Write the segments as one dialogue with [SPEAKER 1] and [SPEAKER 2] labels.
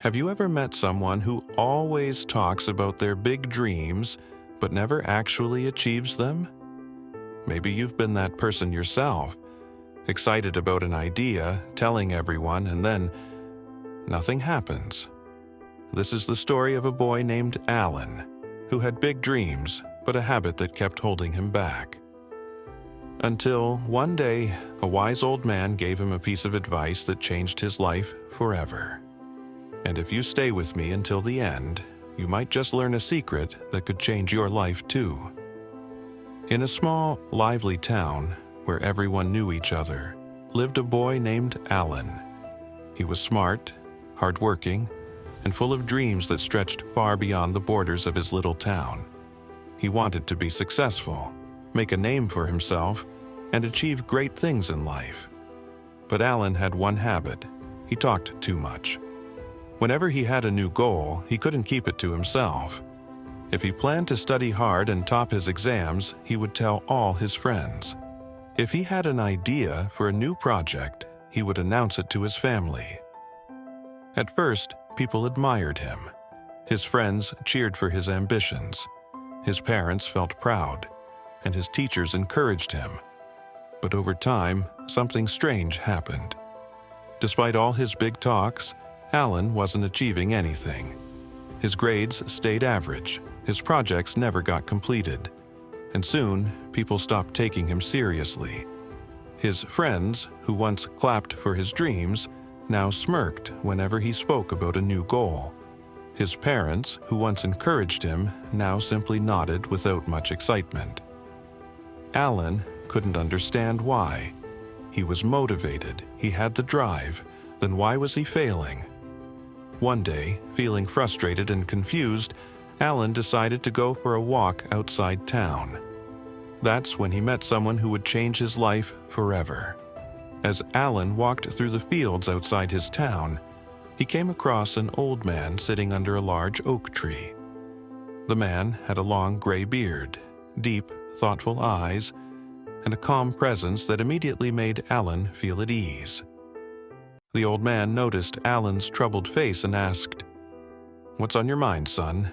[SPEAKER 1] Have you ever met someone who always talks about their big dreams but never actually achieves them? Maybe you've been that person yourself, excited about an idea, telling everyone, and then nothing happens. This is the story of a boy named Alan, who had big dreams but a habit that kept holding him back. Until one day, a wise old man gave him a piece of advice that changed his life forever. And if you stay with me until the end, you might just learn a secret that could change your life too. In a small, lively town where everyone knew each other, lived a boy named Alan. He was smart, hardworking, and full of dreams that stretched far beyond the borders of his little town. He wanted to be successful, make a name for himself, and achieve great things in life. But Alan had one habit: he talked too much. Whenever he had a new goal, he couldn't keep it to himself. If he planned to study hard and top his exams, he would tell all his friends. If he had an idea for a new project, he would announce it to his family. At first, people admired him. His friends cheered for his ambitions. His parents felt proud, and his teachers encouraged him. But over time, something strange happened. Despite all his big talks, Alan wasn't achieving anything. His grades stayed average, his projects never got completed, and soon people stopped taking him seriously. His friends, who once clapped for his dreams, now smirked whenever he spoke about a new goal. His parents, who once encouraged him, now simply nodded without much excitement. Alan couldn't understand why. He was motivated, he had the drive, then why was he failing? One day, feeling frustrated and confused, Alan decided to go for a walk outside town. That's when he met someone who would change his life forever. As Alan walked through the fields outside his town, he came across an old man sitting under a large oak tree. The man had a long gray beard, deep, thoughtful eyes, and a calm presence that immediately made Alan feel at ease. The old man noticed Alan's troubled face and asked, "What's on your mind, son?"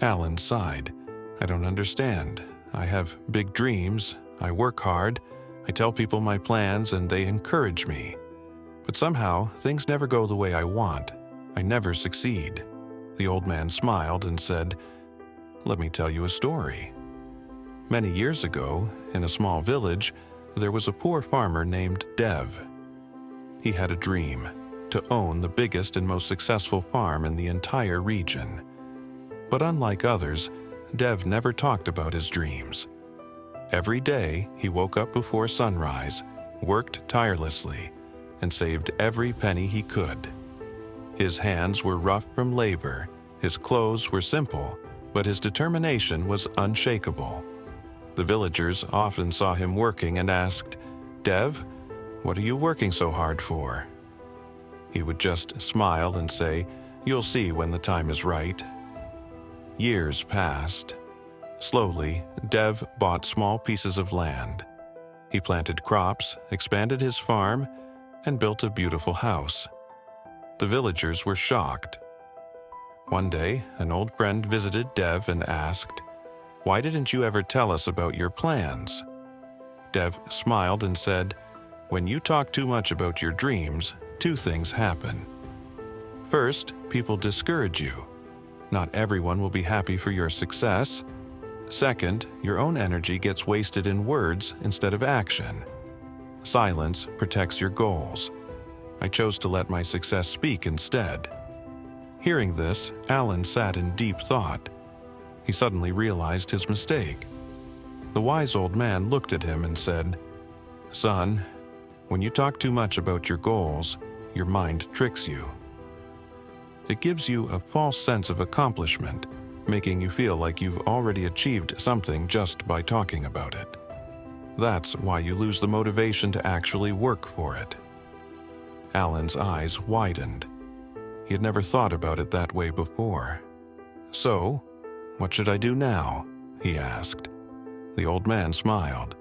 [SPEAKER 1] Alan sighed. "I don't understand. I have big dreams, I work hard, I tell people my plans and they encourage me. But somehow, things never go the way I want. I never succeed." The old man smiled and said, "Let me tell you a story. Many years ago, in a small village, there was a poor farmer named Dev. He had a dream: to own the biggest and most successful farm in the entire region. But unlike others, Dev never talked about his dreams. Every day, he woke up before sunrise, worked tirelessly, and saved every penny he could. His hands were rough from labor, his clothes were simple, but his determination was unshakable. The villagers often saw him working and asked, "Dev, what are you working so hard for?" He would just smile and say, "You'll see when the time is right." Years passed. Slowly, Dev bought small pieces of land. He planted crops, expanded his farm, and built a beautiful house. The villagers were shocked. One day, an old friend visited Dev and asked, "Why didn't you ever tell us about your plans?" Dev smiled and said, "When you talk too much about your dreams, two things happen. First, people discourage you. Not everyone will be happy for your success. Second, your own energy gets wasted in words instead of action. Silence protects your goals. I chose to let my success speak instead." Hearing this, Alan sat in deep thought. He suddenly realized his mistake. The wise old man looked at him and said, "Son, when you talk too much about your goals, your mind tricks you. It gives you a false sense of accomplishment, making you feel like you've already achieved something just by talking about it. That's why you lose the motivation to actually work for it." Alan's eyes widened. He had never thought about it that way before. "So, what should I do now?" he asked. The old man smiled.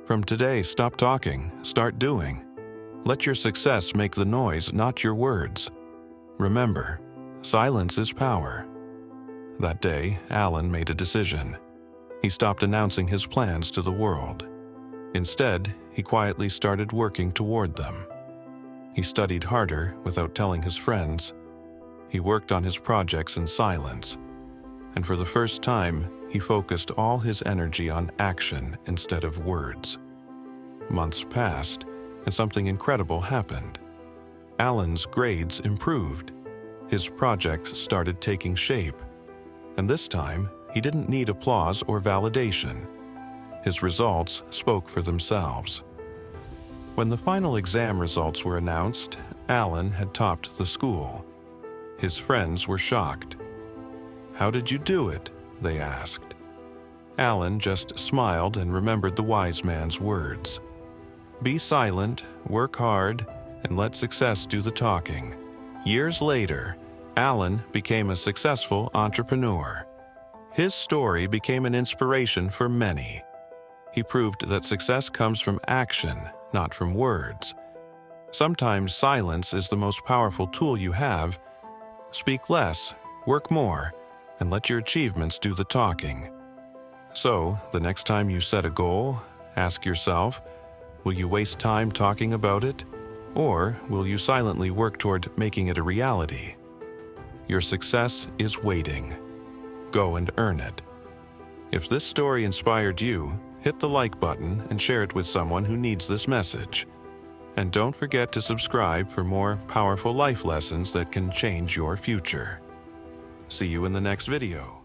[SPEAKER 1] "From today, stop talking, start doing. Let your success make the noise, not your words. Remember, silence is power. That day, Alan made a decision. He stopped announcing his plans to the world. Instead, he quietly started working toward them. He studied harder without telling his friends. He worked on his projects in silence. And for the first time, he focused all his energy on action instead of words. Months passed, and something incredible happened. Alan's grades improved. His projects started taking shape. And this time, he didn't need applause or validation. His results spoke for themselves. When the final exam results were announced, Alan had topped the school. His friends were shocked. "How did you do it?" they asked. Alan just smiled and remembered the wise man's words. "Be silent, work hard, and let success do the talking." Years later, Alan became a successful entrepreneur. His story became an inspiration for many. He proved that success comes from action, not from words. Sometimes silence is the most powerful tool you have. Speak less, work more, and let your achievements do the talking. So, the next time you set a goal, ask yourself, will you waste time talking about it? Or will you silently work toward making it a reality? Your success is waiting. Go and earn it. If this story inspired you, hit the like button and share it with someone who needs this message. And don't forget to subscribe for more powerful life lessons that can change your future. See you in the next video.